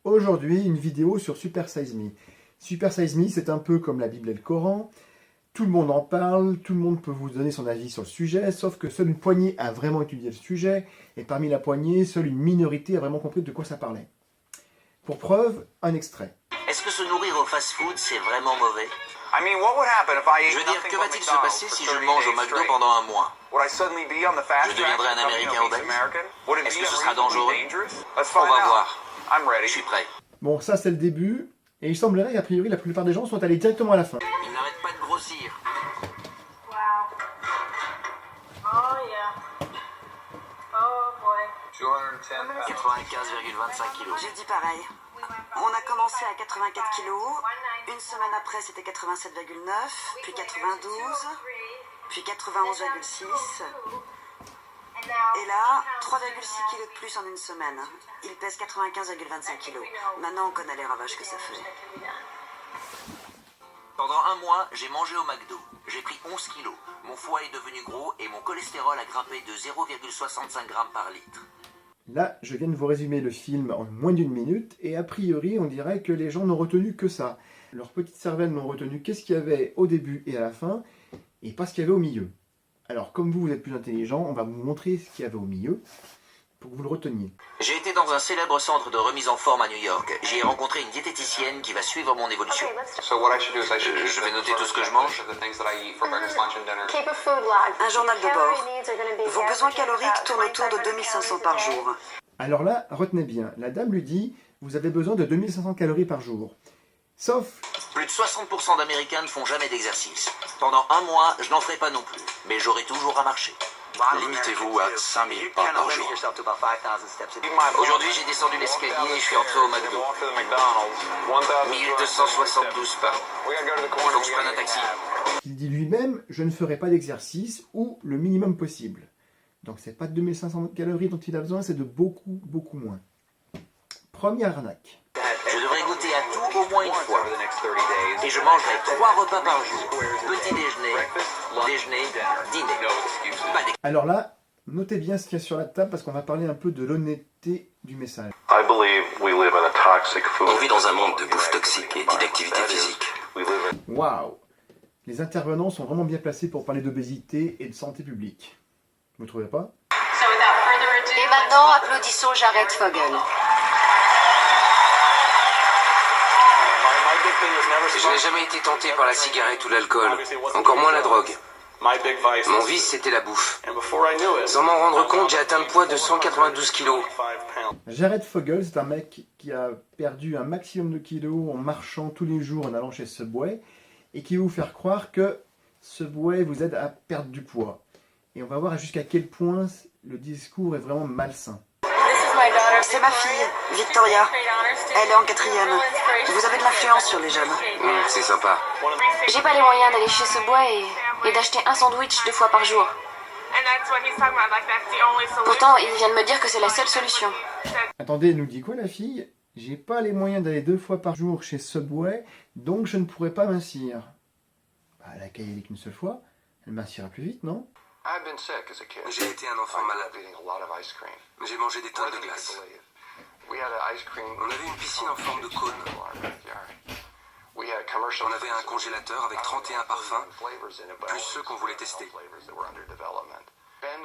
Aujourd'hui, une vidéo sur Super Size Me. Super Size Me, c'est un peu comme la Bible et le Coran. Tout le monde en parle, tout le monde peut vous donner son avis sur le sujet, sauf que seule une poignée a vraiment étudié le sujet, et parmi la poignée, seule une minorité a vraiment compris de quoi ça parlait. Pour preuve, un extrait. Est-ce que se nourrir au fast-food, c'est vraiment mauvais? Je veux dire, que va-t-il se passer si je mange au McDo pendant un mois? Je deviendrai un Américain obèse? Est-ce que ce sera dangereux? On va voir. Je suis prêt. Bon, ça c'est le début, et il semblerait qu'a priori la plupart des gens sont allés directement à la fin. Il n'arrête pas de grossir. Wow. Oh yeah. Oh boy. 95,25 kilos. J'ai dit pareil. On a commencé à 84 kilos, une semaine après c'était 87,9, puis 92, puis 91,6, et là 3,6 kilos de plus en une semaine. Il pèse 95,25 kilos. Maintenant on connaît les ravages que ça fait. Pendant un mois, j'ai mangé au McDo. J'ai pris 11 kilos. Mon foie est devenu gros et mon cholestérol a grimpé de 0,65 grammes par litre. Là, je viens de vous résumer le film en moins d'une minute, et a priori, on dirait que les gens n'ont retenu que ça. Leurs petites cervelles n'ont retenu qu'est-ce qu'il y avait au début et à la fin, et pas ce qu'il y avait au milieu. Alors, comme vous êtes plus intelligent, on va vous montrer ce qu'il y avait au milieu, pour que vous le reteniez. J'ai été dans un célèbre centre de remise en forme à New York. J'y ai rencontré une diététicienne qui va suivre mon évolution. Je vais noter tout ce que je mange. Keep a food log. Un journal de bord. Vos besoins caloriques tournent autour de 2500 par jour. Alors là, retenez bien, la dame lui dit, vous avez besoin de 2500 calories par jour. Sauf, Plus de 60% d'Américains ne font jamais d'exercice. Pendant un mois, je n'en ferai pas non plus. Mais j'aurai toujours à marcher. Limitez-vous à 5000 pas par jour. Aujourd'hui, j'ai descendu l'escalier et je suis entré au McDo. 1272 pas. Il faut que je prenne un taxi. il dit lui-même, je ne ferai pas d'exercice, ou le minimum possible. Donc c'est pas de 2500 calories dont il a besoin, c'est de beaucoup, beaucoup moins. Première arnaque. Je devrais goûter à tout au moins une fois. Et je mangerai 3 repas par jour. Petit déjeuner, déjeuner, dîner. Pas d'ex- Alors là, notez bien ce qu'il y a sur la table, parce qu'on va parler un peu de l'honnêteté du message. On vit dans un monde de bouffe toxique et d'inactivité physique. Waouh! Les intervenants sont vraiment bien placés pour parler d'obésité et de santé publique. Vous trouvez pas? Et maintenant, applaudissons Jared Fogle. Je n'ai jamais été tenté par la cigarette ou l'alcool, encore moins la drogue. Mon vice, c'était la bouffe. Sans m'en rendre compte, j'ai atteint le poids de 192 kilos. Jared Fogle, c'est un mec qui a perdu un maximum de kilos en marchant tous les jours en allant chez Subway, et qui va vous faire croire que Subway vous aide à perdre du poids. Et on va voir jusqu'à quel point le discours est vraiment malsain. C'est ma fille, Victoria. Elle est en 4e. Vous avez de l'influence sur les jeunes. C'est sympa. J'ai pas les moyens d'aller chez Subway et d'acheter un sandwich 2 fois par jour. Pourtant, il vient de me dire que c'est la seule solution. Attendez, elle nous dit quoi la fille? J'ai pas les moyens d'aller 2 fois par jour chez Subway, donc je ne pourrai pas mincir. Bah, elle a qu'à y aller qu'une seule fois, elle mincira plus vite, non? J'ai été un enfant malade. J'ai mangé des tonnes de glace. On avait une piscine en forme de cône. On avait un congélateur avec 31 parfums, plus ceux qu'on voulait tester. Ben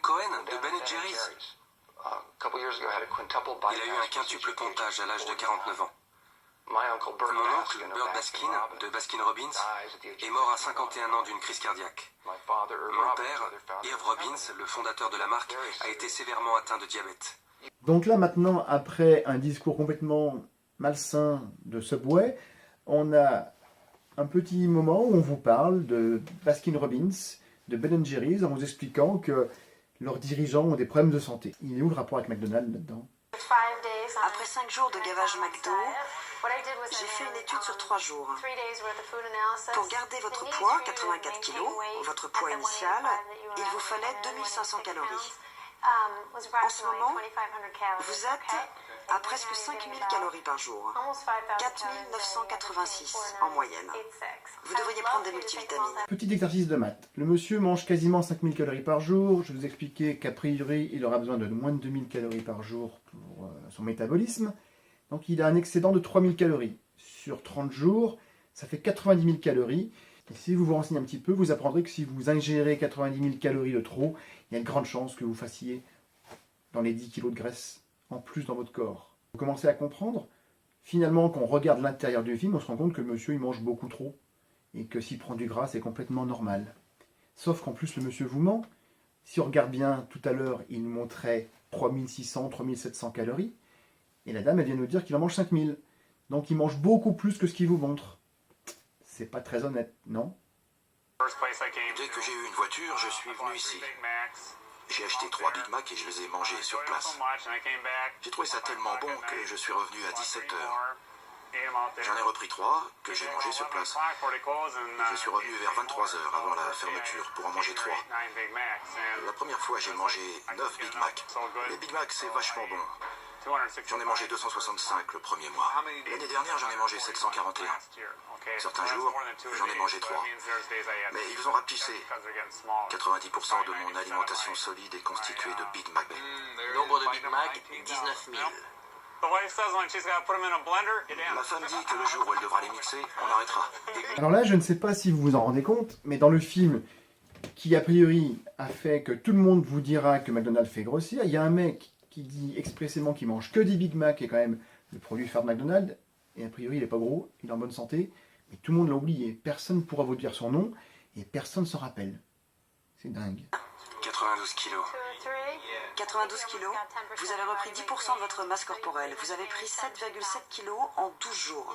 Cohen de Ben Jerry's. Il a eu un quintuple pontage à l'âge de 49 ans. Mon oncle, Burt Baskin, de Baskin Robbins, est mort à 51 ans d'une crise cardiaque. Mon père, Irv Robbins, le fondateur de la marque, a été sévèrement atteint de diabète. Donc là maintenant, après un discours complètement malsain de Subway, on a un petit moment où on vous parle de Baskin Robbins, de Ben Jerry's, en vous expliquant que leurs dirigeants ont des problèmes de santé. Il est où le rapport avec McDonald's là-dedans? Après 5 jours de gavage McDo, j'ai fait une étude sur 3 jours. Pour garder votre poids, 84 kg, votre poids initial, il vous fallait 2500 calories. En ce moment, vous êtes à presque 5000 calories par jour, 4986 en moyenne. Vous devriez prendre des multivitamines. Petit exercice de maths. Le monsieur mange quasiment 5000 calories par jour. Je vous expliquais qu'a priori, il aura besoin de moins de 2000 calories par jour pour son métabolisme. Donc il a un excédent de 3000 calories. Sur 30 jours, ça fait 90 000 calories. Et si vous vous renseignez un petit peu, vous apprendrez que si vous ingérez 90 000 calories de trop, il y a une grande chance que vous fassiez dans les 10 kg de graisse en plus dans votre corps. Vous commencez à comprendre. Finalement, quand on regarde l'intérieur du film, on se rend compte que le monsieur il mange beaucoup trop. Et que s'il prend du gras, c'est complètement normal. Sauf qu'en plus, le monsieur vous ment. Si on regarde bien, tout à l'heure, il nous montrait 3600, 3700 calories. Et la dame, elle vient nous dire qu'il en mange 5000. Donc il mange beaucoup plus que ce qu'il vous montre. C'est pas très honnête, non? Dès que j'ai eu une voiture, je suis venu ici. J'ai acheté 3 Big Mac et je les ai mangés sur place. J'ai trouvé ça tellement bon que je suis revenu à 17 h. J'en ai repris 3 que j'ai mangés sur place. Je suis revenu vers 23 h avant la fermeture pour en manger 3. La première fois, j'ai mangé 9 Big Mac. Les Big Mac, c'est vachement bon. J'en ai mangé 265 le premier mois. L'année dernière, j'en ai mangé 741. Certains jours, j'en ai mangé 3. Mais ils ont rapetissé. 90% de mon alimentation solide est constituée de Big Mac. Nombre de Big Mac, 19 000. Ma femme dit que le jour où elle devra les mixer, on arrêtera. Alors là, je ne sais pas si vous vous en rendez compte, mais dans le film qui a priori a fait que tout le monde vous dira que McDonald's fait grossir, il y a un mec qui dit expressément qu'il mange que des Big Mac, qui est quand même le produit phare de McDonald's, et a priori il n'est pas gros, il est en bonne santé, mais tout le monde l'a oublié. Personne ne pourra vous dire son nom, et personne ne s'en rappelle. C'est dingue. 92 kilos. 92 kilos, vous avez repris 10% de votre masse corporelle. Vous avez pris 7,7 kilos en 12 jours.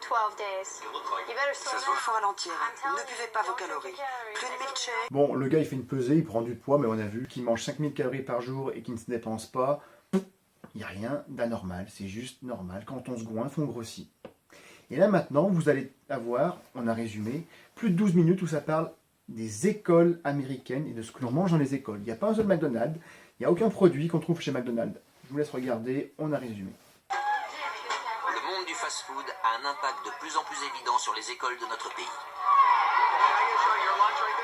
12 days. You better slow Ça se voit, il faut ralentir. Ne buvez pas vos calories. Plus de milkshake. Bon, le gars il fait une pesée, il prend du poids, mais on a vu qu'il mange 5000 calories par jour et qu'il ne se dépense pas. Il n'y a rien d'anormal, c'est juste normal. Quand on se goinfre, on grossit. Et là maintenant, vous allez avoir, on a résumé, plus de 12 minutes où ça parle des écoles américaines et de ce que l'on mange dans les écoles. Il n'y a pas un seul McDonald's, il n'y a aucun produit qu'on trouve chez McDonald's. Je vous laisse regarder, on a résumé. Le monde du fast-food a un impact de plus en plus évident sur les écoles de notre pays.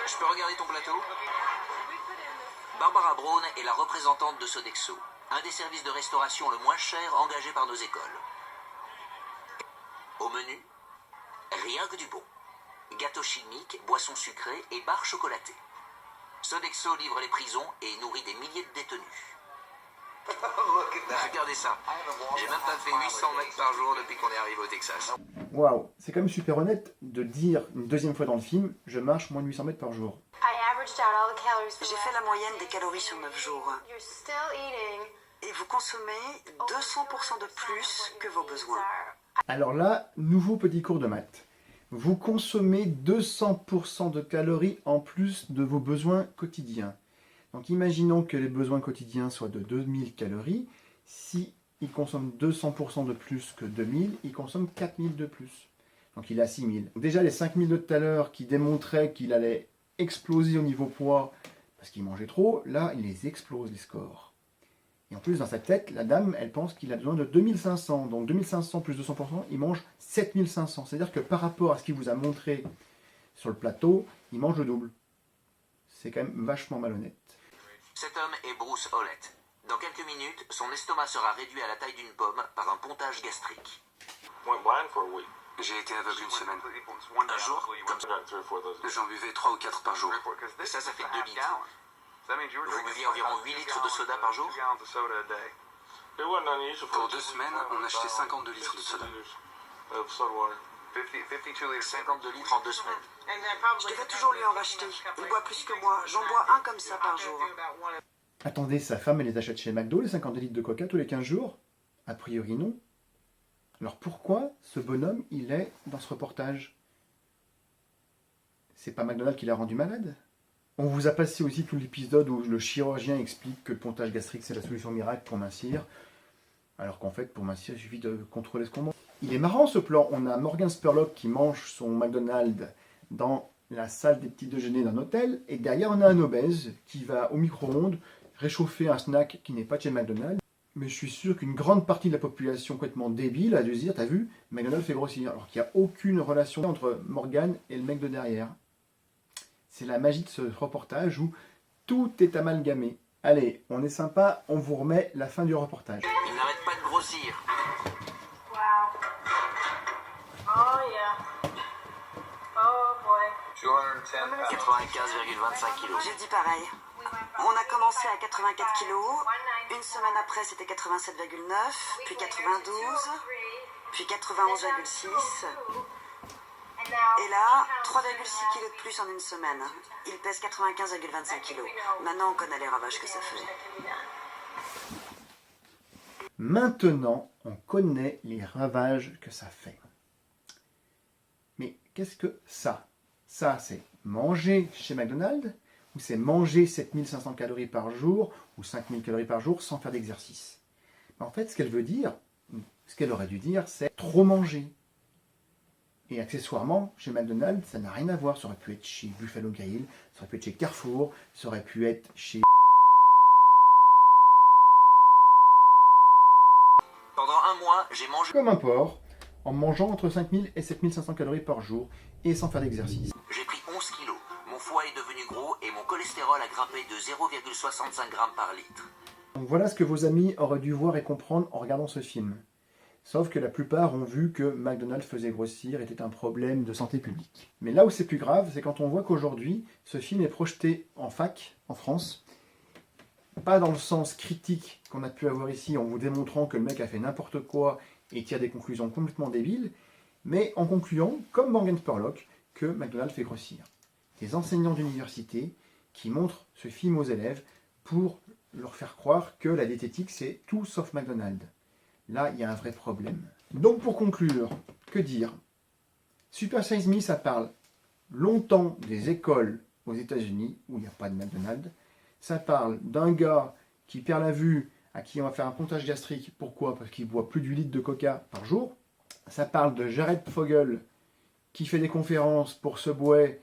Je peux regarder ton plateau? Barbara Brown est la représentante de Sodexo, un des services de restauration le moins cher engagé par nos écoles. Au menu, rien que du bon. Gâteaux chimiques, boissons sucrées et barres chocolatées. Sodexo livre les prisons et nourrit des milliers de détenus. Regardez ça, j'ai même pas fait 800 mètres par jour depuis qu'on est arrivé au Texas. Waouh, c'est quand même super honnête de dire une deuxième fois dans le film, je marche moins de 800 mètres par jour. J'ai fait la moyenne des calories sur 9 jours. Et vous consommez 200% de plus que vos besoins. Alors là, nouveau petit cours de maths. Vous consommez 200% de calories en plus de vos besoins quotidiens. Donc imaginons que les besoins quotidiens soient de 2000 calories. Si il consomme 200% de plus que 2000, il consomme 4000 de plus. Donc il a 6000. Déjà les 5000 de tout à l'heure qui démontraient qu'il allait exploser au niveau poids parce qu'il mangeait trop, là il les explose les scores. Et en plus dans sa tête, la dame, elle pense qu'il a besoin de 2500. Donc 2500 plus 200%, il mange 7500. C'est-à-dire que par rapport à ce qu'il vous a montré sur le plateau, il mange le double. C'est quand même vachement malhonnête. Cet homme est Bruce Hollett. Dans quelques minutes, son estomac sera réduit à la taille d'une pomme par un pontage gastrique. J'ai été aveugle une semaine. Un jour, comme ça, J'en buvais 3 ou 4 par jour. et ça fait 2 litres. Vous buviez environ 8 litres de soda par jour? Pour 2 semaines, on achetait 52 litres de soda. 52 litres en 2 semaines. Je devais toujours lui en racheter. Il boit plus que moi. J'en bois un comme ça par jour. Attendez, sa femme, elle les achète chez McDo, les 50 litres de coca tous les 15 jours? A priori non. Alors pourquoi ce bonhomme, il est dans ce reportage? C'est pas McDonald's qui l'a rendu malade? On vous a passé aussi tout l'épisode où le chirurgien explique que le pontage gastrique c'est la solution miracle pour mincir. Alors qu'en fait, pour mincir, il suffit de contrôler ce qu'on mange. Il est marrant ce plan. On a Morgan Spurlock qui mange son McDonald's dans la salle des petits déjeuners d'un hôtel. Et derrière, on a un obèse qui va au micro-ondes réchauffer un snack qui n'est pas de chez McDonald's. Mais je suis sûr qu'une grande partie de la population complètement débile a dû se dire, t'as vu, McDonald's fait grossir. Alors qu'il n'y a aucune relation entre Morgan et le mec de derrière. C'est la magie de ce reportage où tout est amalgamé. Allez, on est sympa, on vous remet la fin du reportage. Il n'arrête pas de grossir. 95,25 kilos. J'ai dit pareil. On a commencé à 84 kilos, une semaine après c'était 87,9, puis 92, puis 91,6, et là, 3,6 kilos de plus en une semaine. Il pèse 95,25 kilos. Maintenant on connaît les ravages que ça fait. Maintenant, on connaît les ravages que ça fait. Mais qu'est-ce que ça? Ça, c'est manger chez McDonald's ou c'est manger 7500 calories par jour ou 5000 calories par jour sans faire d'exercice? En fait, ce qu'elle veut dire, ce qu'elle aurait dû dire, c'est trop manger. Et accessoirement, chez McDonald's, ça n'a rien à voir. Ça aurait pu être chez Buffalo Grill, ça aurait pu être chez Carrefour, ça aurait pu être chez... Pendant un mois, j'ai mangé comme un porc, en mangeant entre 5000 et 7500 calories par jour et sans faire d'exercice. J'ai pris 11 kilos. Mon foie est devenu gros et mon cholestérol a grimpé de 0,65 grammes par litre. Donc voilà ce que vos amis auraient dû voir et comprendre en regardant ce film. Sauf que la plupart ont vu que McDonald's faisait grossir était un problème de santé publique. Mais là où c'est plus grave, c'est quand on voit qu'aujourd'hui, ce film est projeté en fac, en France, pas dans le sens critique qu'on a pu avoir ici en vous démontrant que le mec a fait n'importe quoi et tire des conclusions complètement débiles, mais en concluant, comme Morgan Spurlock, que McDonald's fait grossir. Des enseignants d'université qui montrent ce film aux élèves pour leur faire croire que la diététique c'est tout sauf McDonald's. Là, il y a un vrai problème. Donc pour conclure, que dire? Super Size Me, ça parle longtemps des écoles aux États-Unis où il n'y a pas de McDonald's. Ça parle d'un gars qui perd la vue, à qui on va faire un pontage gastrique. Pourquoi? Parce qu'il boit plus de 8 litres de coca par jour. Ça parle de Jared Fogle qui fait des conférences pour Subway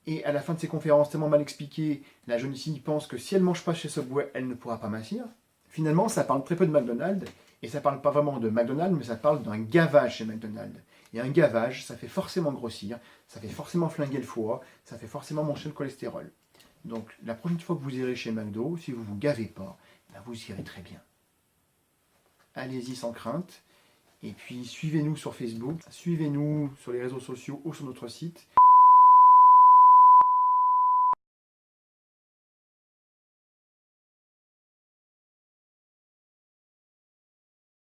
et à la fin de ces conférences tellement mal expliquées, la jeune fille pense que si elle ne mange pas chez Subway, elle ne pourra pas mincir. Finalement, ça parle très peu de McDonald's et ça parle pas vraiment de McDonald's, mais ça parle d'un gavage chez McDonald's. Et un gavage, ça fait forcément grossir, ça fait forcément flinguer le foie, ça fait forcément monter le cholestérol. Donc la prochaine fois que vous irez chez McDo, si vous ne vous gavez pas, ben vous irez très bien. Allez-y sans crainte. Et puis suivez-nous sur Facebook, suivez-nous sur les réseaux sociaux ou sur notre site.